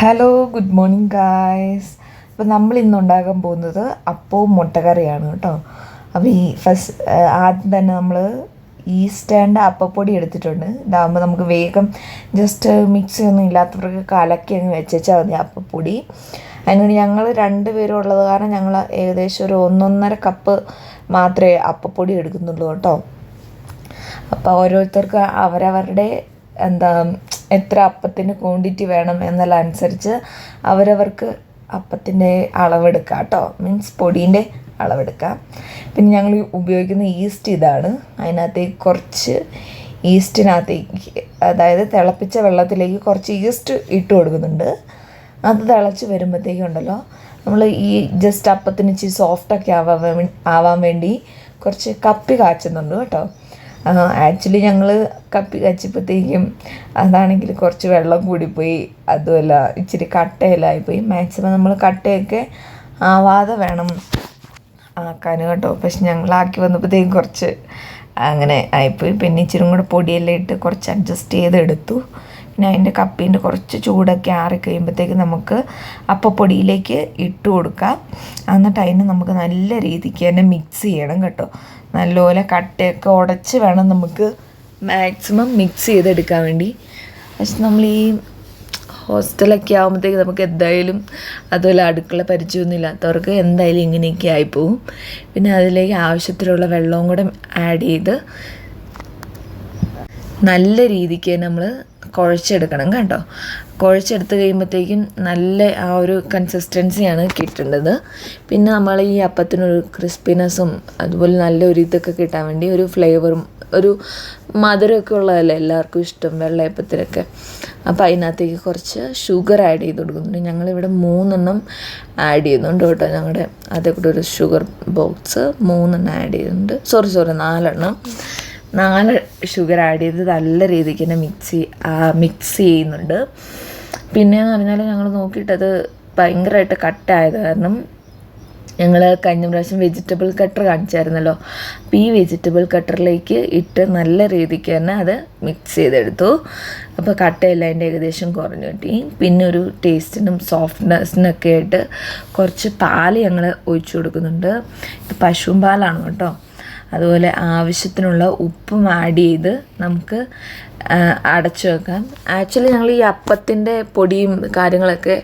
Hello, good morning guys. അപ്പോൾ നമ്മൾ ഇന്ന് ഉണ്ടാക്കാൻ പോകുന്നത് അപ്പവും മുട്ടക്കറിയാണ് കേട്ടോ. അപ്പോൾ ആദ്യം തന്നെ നമ്മൾ ഈസ്റ്റ് ആൻഡ് അപ്പപ്പൊടി എടുത്തിട്ടുണ്ട്. ഇതാകുമ്പോൾ നമുക്ക് വേഗം ജസ്റ്റ് മിക്സി ഒന്നും ഇല്ലാത്തവർക്ക് കലക്കി അങ്ങ് വെച്ചാൽ മതി അപ്പപ്പൊടി. അതിനുവേണ്ടി ഞങ്ങൾ 2 പേരും ഉള്ളത് കാരണം ഞങ്ങൾ ഏകദേശം ഒരു 1.5 കപ്പ് മാത്രമേ അപ്പപ്പൊടി എടുക്കുന്നുള്ളൂ കേട്ടോ. അപ്പോൾ ഓരോരുത്തർക്ക് അവരവരുടെ എത്ര അപ്പത്തിന് ക്വാണ്ടിറ്റി വേണം എന്നുള്ള അനുസരിച്ച് അവരവർക്ക് അപ്പത്തിൻ്റെ അളവെടുക്കാം കേട്ടോ. മീൻസ് പൊടീൻ്റെ അളവെടുക്കാം. പിന്നെ ഞങ്ങൾ ഉപയോഗിക്കുന്ന ഈസ്റ്റ് ഇതാണ്. അതിനകത്തേക്ക് കുറച്ച് ഈസ്റ്റിനകത്തേക്ക്, അതായത് തിളപ്പിച്ച വെള്ളത്തിലേക്ക് കുറച്ച് ഈസ്റ്റ് ഇട്ട് കൊടുക്കുന്നുണ്ട്. അത് തിളച്ച് വരുമ്പോഴത്തേക്കുണ്ടല്ലോ നമ്മൾ ഈ ജസ്റ്റ് അപ്പത്തിന് ഇച്ചിരി സോഫ്റ്റൊക്കെ ആവാൻ വേണ്ടി കുറച്ച് കപ്പി കാച്ചുന്നുണ്ട് കേട്ടോ. ആക്ച്വലി ഞങ്ങൾ കപ്പി കാച്ചിയപ്പോഴത്തേക്കും അതാണെങ്കിൽ കുറച്ച് വെള്ളം കൂടിപ്പോയി, അതുമല്ല ഇച്ചിരി കട്ടയിലായിപ്പോയി. മാക്സിമം നമ്മൾ കട്ടയൊക്കെ ആവാതെ വേണം ആക്കാൻ കേട്ടോ. പക്ഷെ ഞങ്ങളാക്കി വന്നപ്പോഴത്തേക്കും കുറച്ച് അങ്ങനെ ആയിപ്പോയി. പിന്നെ ഇച്ചിരി കൂടെ പൊടിയെല്ലാം ഇട്ട് കുറച്ച് അഡ്ജസ്റ്റ് ചെയ്തെടുത്തു. പിന്നെ അതിൻ്റെ കപ്പീൻ്റെ കുറച്ച് ചൂടൊക്കെ ആറിക്കഴിയുമ്പോഴത്തേക്ക് നമുക്ക് അപ്പപ്പൊടിയിലേക്ക് ഇട്ട് കൊടുക്കാം. എന്നിട്ട് അതിന് നമുക്ക് നല്ല രീതിക്ക് തന്നെ മിക്സ് ചെയ്യണം കേട്ടോ. നല്ലപോലെ കട്ടയൊക്കെ ഉടച്ച് വേണം നമുക്ക് മാക്സിമം മിക്സ് ചെയ്തെടുക്കാൻ വേണ്ടി. പക്ഷെ നമ്മൾ ഈ ഹോസ്റ്റലൊക്കെ ആകുമ്പോഴത്തേക്ക് നമുക്ക് എന്തായാലും അതുപോലെ അടുക്കള പരിചയമൊന്നും ഇല്ലാത്തവർക്ക് എന്തായാലും ഇങ്ങനെയൊക്കെ ആയിപ്പോവും. പിന്നെ അതിലേക്ക് ആവശ്യത്തിലുള്ള വെള്ളവും കൂടെ ആഡ് ചെയ്ത് നല്ല രീതിക്ക് നമ്മൾ കുഴച്ചെടുക്കണം കേട്ടോ. കുഴച്ചെടുത്ത് കഴിയുമ്പോഴത്തേക്കും നല്ല ആ ഒരു കൺസിസ്റ്റൻസിയാണ് കിട്ടേണ്ടത്. പിന്നെ നമ്മൾ ഈ അപ്പത്തിനൊരു ക്രിസ്പിനെസ്സും അതുപോലെ നല്ലൊരു ഇതൊക്കെ കിട്ടാൻ വേണ്ടി ഒരു ഫ്ലേവറും ഒരു മധുരമൊക്കെ ഉള്ളതല്ലേ എല്ലാവർക്കും ഇഷ്ടം വെള്ളയപ്പത്തിനൊക്കെ. അപ്പോൾ അതിനകത്തേക്ക് കുറച്ച് ഷുഗർ ആഡ് ചെയ്ത് കൊടുക്കുന്നുണ്ട്. ഞങ്ങളിവിടെ 3 ആഡ് ചെയ്യുന്നുണ്ട് കേട്ടോ. ഞങ്ങളുടെ അതേ കൂടെ ഒരു ഷുഗർ ബോക്സ് 3 ആഡ് ചെയ്യുന്നുണ്ട്. സോറി 4 ഷുഗർ ആഡ് ചെയ്ത് നല്ല രീതിക്ക് തന്നെ മിക്സ് ചെയ്യുന്നുണ്ട്. പിന്നെയെന്ന് പറഞ്ഞാൽ ഞങ്ങൾ നോക്കിയിട്ടത് ഭയങ്കരമായിട്ട് കട്ടായത് കാരണം ഞങ്ങൾ കഴിഞ്ഞ പ്രാവശ്യം വെജിറ്റബിൾ കട്ടർ കാണിച്ചായിരുന്നല്ലോ. അപ്പോൾ ഈ വെജിറ്റബിൾ കട്ടറിലേക്ക് ഇട്ട് നല്ല രീതിക്ക് തന്നെ അത് മിക്സ് ചെയ്തെടുത്തു. അപ്പോൾ കട്ടയെല്ലാം അതിൻ്റെ ഏകദേശം കുറഞ്ഞു കിട്ടി. പിന്നെ ഒരു ടേസ്റ്റിനും സോഫ്റ്റ്നെസ്സിനൊക്കെ ആയിട്ട് കുറച്ച് പാല് ഞങ്ങൾ ഒഴിച്ചു കൊടുക്കുന്നുണ്ട്. ഇത് പശുവും പാലാണ് കേട്ടോ. അതുപോലെ ആവശ്യത്തിനുള്ള ഉപ്പും ആഡ് ചെയ്ത് നമുക്ക് അടച്ചു വെക്കാം. ആക്ച്വലി ഞങ്ങൾ ഈ അപ്പത്തിൻ്റെ പൊടിയും കാര്യങ്ങളൊക്കെ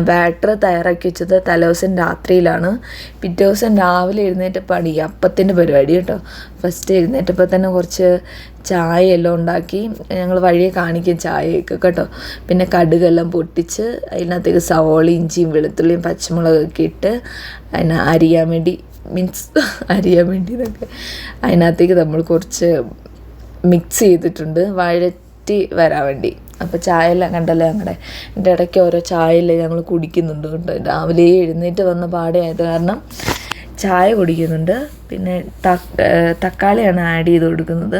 ബാറ്റർ തയ്യാറാക്കി വെച്ചത് തലേദിവസം രാത്രിയിലാണ്. പിറ്റേ ദിവസം രാവിലെ എഴുന്നേറ്റപ്പോൾ ഈ അപ്പത്തിൻ്റെ പരിപാടി കേട്ടോ. ഫസ്റ്റ് എഴുന്നേറ്റപ്പോൾ തന്നെ കുറച്ച് ചായയെല്ലാം ഉണ്ടാക്കി ഞങ്ങൾ വഴിയെ കാണിക്കും ചായയൊക്കെ കേട്ടോ. പിന്നെ കടുകെല്ലാം പൊട്ടിച്ച് അതിനകത്തേക്ക് സവോള, ഇഞ്ചിയും വെളുത്തുള്ളിയും പച്ചമുളകൊക്കെ ഇട്ട് അതിനെ അരിയാൻ വേണ്ടി ഇതൊക്കെ അതിനകത്തേക്ക് നമ്മൾ കുറച്ച് മിക്സ് ചെയ്തിട്ടുണ്ട് വഴറ്റി വരാൻ വേണ്ടി. അപ്പോൾ ചായയെല്ലാം കണ്ടല്ലോ ഞങ്ങളുടെ എൻ്റെ ഇടയ്ക്ക് ഓരോ ചായയെല്ലാം ഞങ്ങൾ കുടിക്കുന്നുണ്ട് കേട്ടോ. രാവിലെ എഴുന്നേറ്റ് വന്ന പാടെ ആയത് കാരണം ചായ കുടിക്കുന്നുണ്ട്. പിന്നെ തക്കാളിയാണ് ആഡ് ചെയ്ത് കൊടുക്കുന്നത്.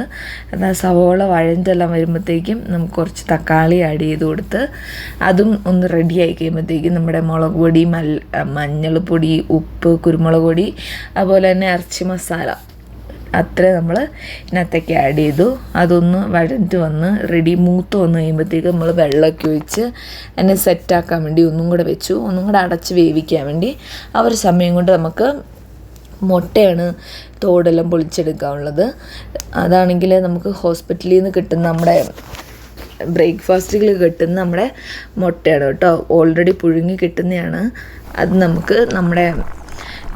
എന്നാൽ സവോള വഴഞ്ചെല്ലാം വരുമ്പോഴത്തേക്കും നമുക്ക് കുറച്ച് തക്കാളി ആഡ് ചെയ്ത് കൊടുത്ത് അതും ഒന്ന് റെഡി ആയി കഴിയുമ്പോഴത്തേക്കും നമ്മുടെ മുളക് പൊടി, മഞ്ഞൾപ്പൊടി, ഉപ്പ്, കുരുമുളക് പൊടി, അതുപോലെ തന്നെ ഇറച്ചി മസാല അത്ര നമ്മൾ ഇതിനകത്തേക്ക് ആഡ് ചെയ്തു. അതൊന്ന് വഴഞ്ഞ് വന്ന് മൂത്ത് വന്ന് കഴിയുമ്പോഴത്തേക്ക് നമ്മൾ വെള്ളമൊക്കെ ഒഴിച്ച് അതിനെ സെറ്റാക്കാൻ വേണ്ടി ഒന്നും കൂടെ വെച്ചു. ഒന്നും കൂടെ അടച്ച് വേവിക്കാൻ വേണ്ടി ആ ഒരു സമയം കൊണ്ട് നമുക്ക് മുട്ടയാണ് തോടെല്ലാം പൊളിച്ചെടുക്കാനുള്ളത്. അതാണെങ്കിൽ നമുക്ക് ഹോസ്പിറ്റലിൽ നിന്ന് കിട്ടുന്ന നമ്മുടെ ബ്രേക്ക്ഫാസ്റ്റിൽ കിട്ടുന്ന നമ്മുടെ മുട്ടയാണ് കേട്ടോ. ഓൾറെഡി പുഴുങ്ങി കിട്ടുന്നതാണ്. അത് നമുക്ക് നമ്മുടെ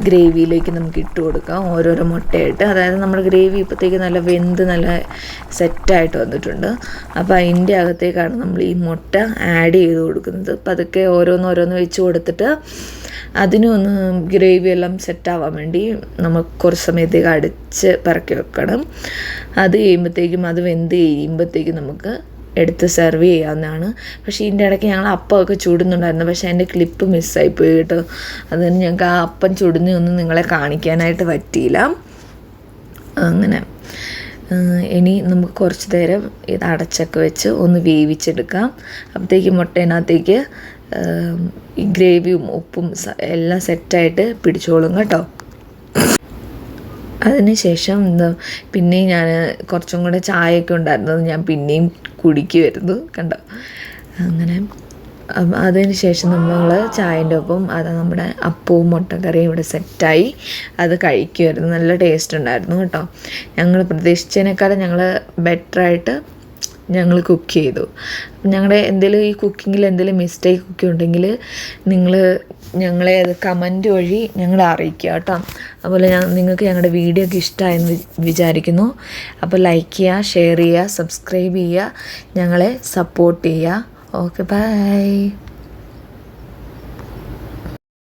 ഗ്രേവിയിലേക്ക് നമുക്ക് ഇട്ട് കൊടുക്കാം ഓരോരോ മുട്ടയായിട്ട്. അതായത് നമ്മുടെ ഗ്രേവി ഇപ്പോഴത്തേക്ക് നല്ല വെന്ത് നല്ല സെറ്റായിട്ട് വന്നിട്ടുണ്ട്. അപ്പോൾ അതിൻ്റെ അകത്തേക്കാണ് നമ്മൾ ഈ മുട്ട ആഡ് ചെയ്ത് കൊടുക്കുന്നത്. അപ്പോൾ അതൊക്കെ ഓരോന്ന് വെച്ച് കൊടുത്തിട്ട് അതിനൊന്ന് ഗ്രേവി എല്ലാം സെറ്റാവാൻ വേണ്ടി നമുക്ക് കുറച്ച് സമയത്തേക്ക് അടച്ച് പറക്കി വെക്കണം. അത് കഴിയുമ്പോഴത്തേക്കും അത് വെന്ത് കഴിയുമ്പോഴത്തേക്കും നമുക്ക് എടുത്ത് സെർവ് ചെയ്യാവുന്നതാണ്. പക്ഷേ ഇതിൻ്റെ ഇടയ്ക്ക് ഞങ്ങൾ അപ്പമൊക്കെ ചുടുന്നുണ്ടായിരുന്നു. പക്ഷേ അതിൻ്റെ ക്ലിപ്പ് മിസ്സായിപ്പോയി കേട്ടോ. അതുകൊണ്ട് ഞങ്ങൾക്ക് ആ അപ്പം ചുടുന്നൊന്നും നിങ്ങളെ കാണിക്കാനായിട്ട് പറ്റിയില്ല. അങ്ങനെ ഇനി നമുക്ക് കുറച്ച് നേരം ഇത് അടച്ചൊക്കെ വെച്ച് ഒന്ന് വേവിച്ചെടുക്കാം. അപ്പോഴത്തേക്ക് മുട്ടേനകത്തേക്ക് ഈ ഗ്രേവിയും ഉപ്പും എല്ലാം സെറ്റായിട്ട് പിടിച്ചോളും കേട്ടോ. അതിന് ശേഷം പിന്നെയും ഞാൻ കുറച്ചും കൂടെ ചായയൊക്കെ ഉണ്ടായിരുന്നത് ഞാൻ പിന്നെയും കുടിക്കുമായിരുന്നു കണ്ടോ. അങ്ങനെ അതിന് ശേഷം നമ്മൾ ചായൻ്റെ ഒപ്പം അത് നമ്മുടെ അപ്പവും മുട്ടക്കറിയും ഇവിടെ സെറ്റായി അത് കഴിക്കുമായിരുന്നു. നല്ല ടേസ്റ്റ് ഉണ്ടായിരുന്നു കേട്ടോ. ഞങ്ങൾ പ്രതീക്ഷിച്ചതിനേക്കാളും ഞങ്ങൾ ബെറ്ററായിട്ട് ഞങ്ങൾ കുക്ക് ചെയ്തു. ഞങ്ങളുടെ എന്തെങ്കിലും ഈ കുക്കിങ്ങിൽ എന്തെങ്കിലും മിസ്റ്റേക്ക് ഒക്കെ ഉണ്ടെങ്കിൽ നിങ്ങൾ ഞങ്ങളെ അത് കമൻറ്റ് വഴി ഞങ്ങളെ അറിയിക്കുക കേട്ടോ. അതുപോലെ നിങ്ങൾക്ക് ഞങ്ങളുടെ വീഡിയോ ഒക്കെ ഇഷ്ടമായെന്ന് വിചാരിക്കുന്നു. അപ്പോൾ ലൈക്ക് ചെയ്യുക, ഷെയർ ചെയ്യുക, സബ്സ്ക്രൈബ് ചെയ്യുക, ഞങ്ങളെ സപ്പോർട്ട് ചെയ്യുക. Okay, by.